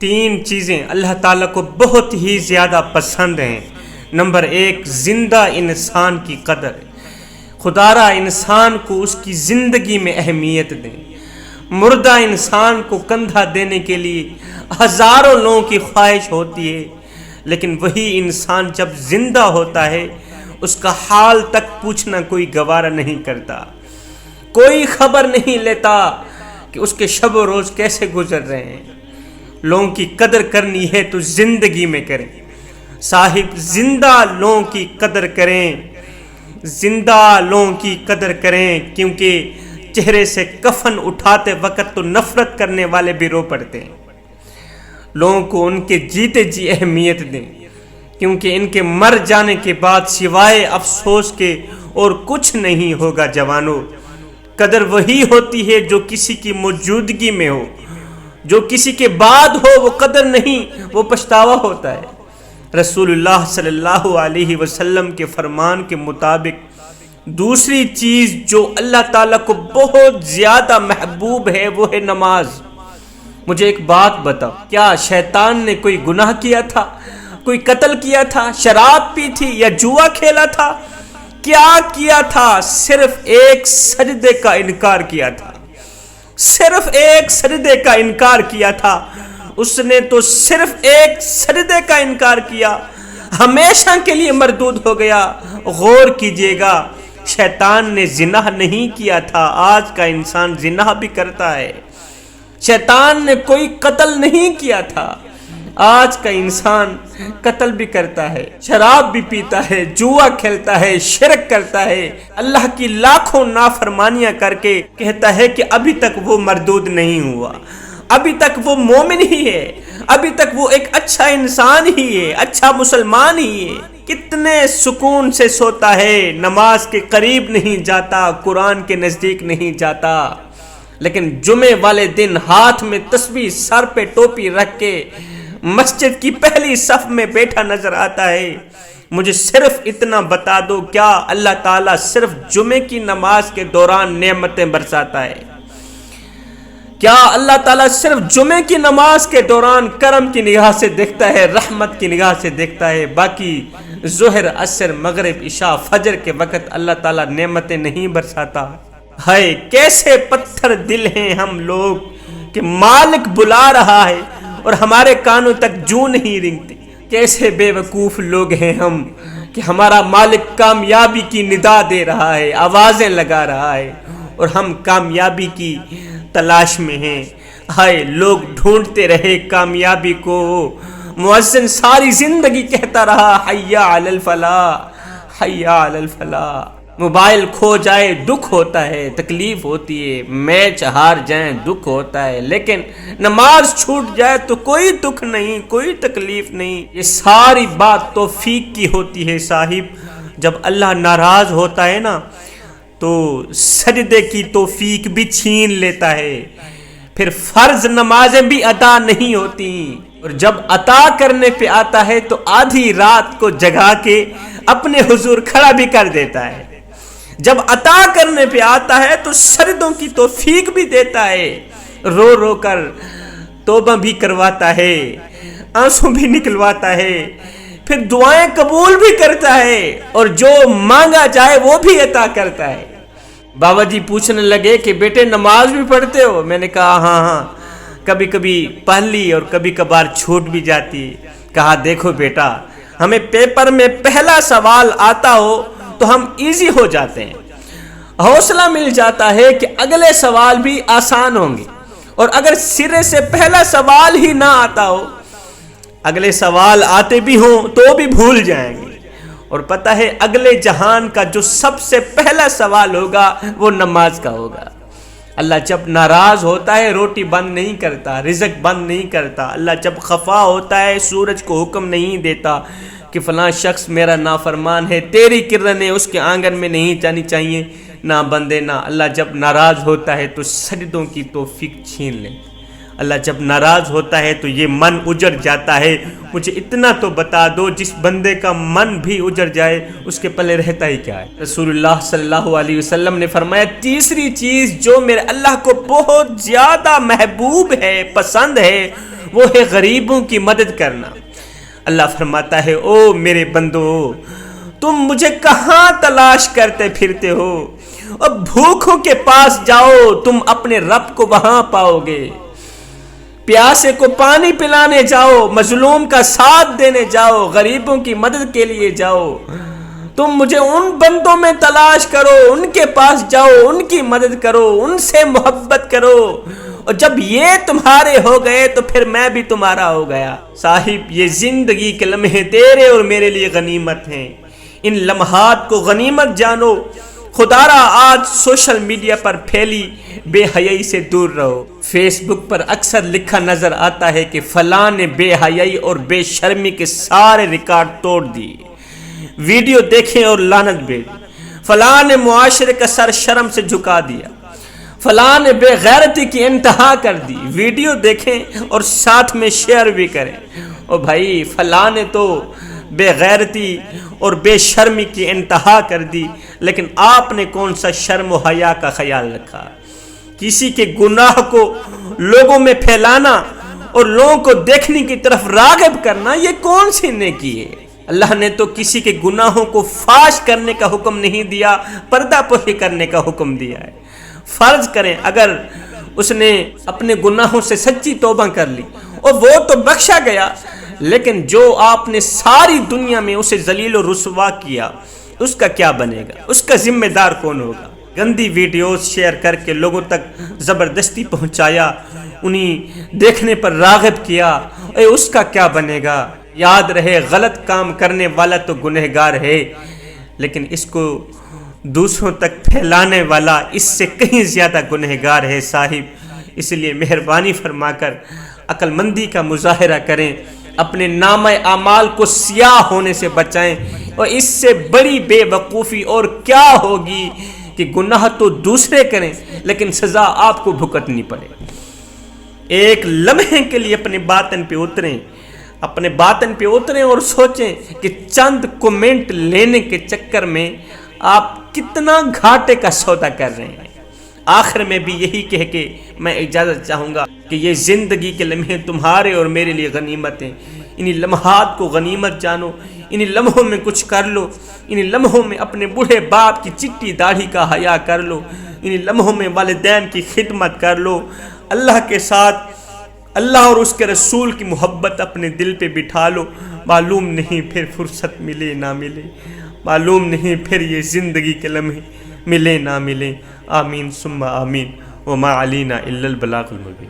تین چیزیں اللہ تعالیٰ کو بہت ہی زیادہ پسند ہیں۔ نمبر 1، زندہ انسان کی قدر۔ خدا را انسان کو اس کی زندگی میں اہمیت دیں۔ مردہ انسان کو کندھا دینے کے لیے ہزاروں لوگوں کی خواہش ہوتی ہے، لیکن وہی انسان جب زندہ ہوتا ہے اس کا حال تک پوچھنا کوئی گوارا نہیں کرتا، کوئی خبر نہیں لیتا کہ اس کے شب و روز کیسے گزر رہے ہیں۔ لوگوں کی قدر کرنی ہے تو زندگی میں کریں صاحب، زندہ لوگوں کی قدر کریں، زندہ لوگوں کی قدر کریں، کیونکہ چہرے سے کفن اٹھاتے وقت تو نفرت کرنے والے بھی رو پڑتے ہیں۔ لوگوں کو ان کے جیتے جی اہمیت دیں، کیونکہ ان کے مر جانے کے بعد سوائے افسوس کے اور کچھ نہیں ہوگا۔ جوانوں، قدر وہی ہوتی ہے جو کسی کی موجودگی میں ہو، جو کسی کے بعد ہو وہ قدر نہیں، وہ پچھتاوا ہوتا ہے۔ رسول اللہ صلی اللہ علیہ وسلم کے فرمان کے مطابق دوسری چیز جو اللہ تعالیٰ کو بہت زیادہ محبوب ہے وہ ہے نماز۔ مجھے ایک بات بتاؤ، کیا شیطان نے کوئی گناہ کیا تھا، کوئی قتل کیا تھا، شراب پی تھی یا جوا کھیلا تھا؟ کیا کیا تھا؟ صرف ایک سجدے کا انکار کیا تھا، صرف ایک سجدے کا انکار کیا تھا۔ اس نے تو صرف ایک سجدے کا انکار کیا، ہمیشہ کے لیے مردود ہو گیا۔ غور کیجئے گا، شیطان نے زنا نہیں کیا تھا، آج کا انسان زنا بھی کرتا ہے۔ شیطان نے کوئی قتل نہیں کیا تھا، آج کا انسان قتل بھی کرتا ہے، شراب بھی پیتا ہے، جوا کھیلتا ہے، شرک کرتا ہے، اللہ کی لاکھوں نافرمانیاں کر کے کہتا ہے کہ ابھی تک وہ مردود نہیں ہوا، ابھی تک وہ مومن ہی ہے، ابھی تک وہ ایک اچھا انسان ہی ہے، اچھا مسلمان ہی ہے۔ کتنے سکون سے سوتا ہے، نماز کے قریب نہیں جاتا، قرآن کے نزدیک نہیں جاتا، لیکن جمعے والے دن ہاتھ میں تسبیح، سر پہ ٹوپی رکھ کے مسجد کی پہلی صف میں بیٹھا نظر آتا ہے۔ مجھے صرف اتنا بتا دو، کیا اللہ تعالیٰ صرف جمعے کی نماز کے دوران نعمتیں برساتا ہے؟ کیا اللہ تعالیٰ صرف جمعے کی نماز کے دوران کرم کی نگاہ سے دیکھتا ہے، رحمت کی نگاہ سے دیکھتا ہے؟ باقی ظہر، عصر، مغرب، عشاء، فجر کے وقت اللہ تعالیٰ نعمتیں نہیں برساتا؟ ہائے کیسے پتھر دل ہیں ہم لوگ کہ مالک بلا رہا ہے اور ہمارے کانوں تک جوں نہیں رنگتی۔ کیسے بے وقوف لوگ ہیں ہم کہ ہمارا مالک کامیابی کی ندا دے رہا ہے، آوازیں لگا رہا ہے، اور ہم کامیابی کی تلاش میں ہیں۔ ہائے لوگ ڈھونڈتے رہے کامیابی کو، مؤذن ساری زندگی کہتا رہا حی علی الفلاح، حی علی الفلاح۔ موبائل کھو جائے دکھ ہوتا ہے، تکلیف ہوتی ہے، میچ ہار جائیں دکھ ہوتا ہے، لیکن نماز چھوٹ جائے تو کوئی دکھ نہیں، کوئی تکلیف نہیں۔ یہ ساری بات توفیق کی ہوتی ہے صاحب۔ جب اللہ ناراض ہوتا ہے نا تو سجدے کی توفیق بھی چھین لیتا ہے، پھر فرض نمازیں بھی ادا نہیں ہوتی، اور جب عطا کرنے پہ آتا ہے تو آدھی رات کو جگا کے اپنے حضور کھڑا بھی کر دیتا ہے۔ جب عطا کرنے پہ آتا ہے تو سجدوں کی توفیق بھی دیتا ہے، رو رو کر توبہ بھی کرواتا ہے، آنسو بھی نکلواتا ہے، پھر دعائیں قبول بھی کرتا ہے، اور جو مانگا جائے وہ بھی عطا کرتا ہے۔ بابا جی پوچھنے لگے کہ بیٹے نماز بھی پڑھتے ہو؟ میں نے کہا ہاں، کبھی کبھی پڑھ لی اور کبھی کبھار چھوٹ بھی جاتی۔ کہا دیکھو بیٹا، ہمیں پیپر میں پہلا سوال آتا ہو تو ہم ایزی ہو جاتے ہیں، حوصلہ مل جاتا ہے کہ اگلے سوال بھی آسان ہوں گے، اور اگر سرے سے پہلا سوال ہی نہ آتا ہو، اگلے سوال آتے بھی ہوں تو بھی بھول جائیں گے۔ اور پتہ ہے اگلے جہان کا جو سب سے پہلا سوال ہوگا وہ نماز کا ہوگا۔ اللہ جب ناراض ہوتا ہے روٹی بند نہیں کرتا، رزق بند نہیں کرتا۔ اللہ جب خفا ہوتا ہے سورج کو حکم نہیں دیتا کہ فلاں شخص میرا نافرمان ہے، تیری کرنیں اس کے آنگن میں نہیں جانی چاہیے، نہ بندے نہ۔ اللہ جب ناراض ہوتا ہے تو سجدوں کی توفیق چھین لے۔ اللہ جب ناراض ہوتا ہے تو یہ من اجڑ جاتا ہے۔ مجھے اتنا تو بتا دو، جس بندے کا من بھی اجڑ جائے اس کے پلے رہتا ہی کیا ہے؟ رسول اللہ صلی اللہ علیہ وسلم نے فرمایا تیسری چیز جو میرے اللہ کو بہت زیادہ محبوب ہے، پسند ہے، وہ ہے غریبوں کی مدد کرنا۔ اللہ فرماتا ہے او میرے بندو، تم مجھے کہاں تلاش کرتے پھرتے ہو؟ اب بھوکوں کے پاس جاؤ، تم اپنے رب کو وہاں پاؤ گے۔ پیاسے کو پانی پلانے جاؤ، مظلوم کا ساتھ دینے جاؤ، غریبوں کی مدد کے لیے جاؤ۔ تم مجھے ان بندوں میں تلاش کرو، ان کے پاس جاؤ، ان کی مدد کرو، ان سے محبت کرو، اور جب یہ تمہارے ہو گئے تو پھر میں بھی تمہارا ہو گیا۔ صاحب، یہ زندگی کے لمحے تیرے اور میرے لیے غنیمت ہیں، ان لمحات کو غنیمت جانو۔ خدا را آج سوشل میڈیا پر پھیلی بے حیائی سے دور رہو۔ فیس بک پر اکثر لکھا نظر آتا ہے کہ فلاں نے بے حیائی اور بے شرمی کے سارے ریکارڈ توڑ دیے، ویڈیو دیکھیں اور لعنت بھیجیں۔ فلاں نے معاشرے کا سر شرم سے جھکا دیا، فلاں نے بے غیرتی کی انتہا کر دی، ویڈیو دیکھیں اور ساتھ میں شیئر بھی کریں۔ او بھائی، فلاں نے تو بے غیرتی اور بے شرمی کی انتہا کر دی، لیکن آپ نے کون سا شرم و حیا کا خیال رکھا؟ کسی کے گناہ کو لوگوں میں پھیلانا اور لوگوں کو دیکھنے کی طرف راغب کرنا، یہ کون سی نیکی ہے؟ اللہ نے تو کسی کے گناہوں کو فاش کرنے کا حکم نہیں دیا، پردہ پوشی کرنے کا حکم دیا ہے۔ فرض کریں اگر اس نے اپنے گناہوں سے سچی توبہ کر لی اور وہ تو بخشا گیا، لیکن جو آپ نے ساری دنیا میں اسے ذلیل و رسوا کیا، اس کا کیا بنے گا؟ اس کا ذمہ دار کون ہوگا؟ گندی ویڈیوز شیئر کر کے لوگوں تک زبردستی پہنچایا، انہیں دیکھنے پر راغب کیا، اس کا کیا بنے گا؟ یاد رہے، غلط کام کرنے والا تو گنہگار ہے، لیکن اس کو دوسروں تک پھیلانے والا اس سے کہیں زیادہ گنہگار ہے۔ صاحب، اس لیے مہربانی فرما کر عقل مندی کا مظاہرہ کریں، اپنے نامہ اعمال کو سیاہ ہونے سے بچائیں، اور اس سے بڑی بے وقوفی اور کیا ہوگی کہ گناہ تو دوسرے کریں لیکن سزا آپ کو بھگتنی پڑے۔ ایک لمحے کے لیے اپنے باطن پہ اتریں اور سوچیں کہ چند کومنٹ لینے کے چکر میں آپ کتنا گھاٹے کا سودا کر رہے ہیں۔ آخر میں بھی یہی کہہ کے میں اجازت چاہوں گا کہ یہ زندگی کے لمحے تمہارے اور میرے لیے غنیمت ہیں۔ انہی لمحات کو غنیمت جانو، انہی لمحوں میں کچھ کر لو، انہی لمحوں میں اپنے بوڑھے باپ کی چٹی داڑھی کا حیا کر لو، انہی لمحوں میں والدین کی خدمت کر لو، اللہ کے ساتھ اللہ اور اس کے رسول کی محبت اپنے دل پہ بٹھا لو۔ معلوم نہیں پھر فرصت ملے نہ ملے، معلوم نہیں پھر یہ زندگی کے لمحے ملے نہ ملے۔ آمین ثم آمین، وما علینا الا البلاغ المبین۔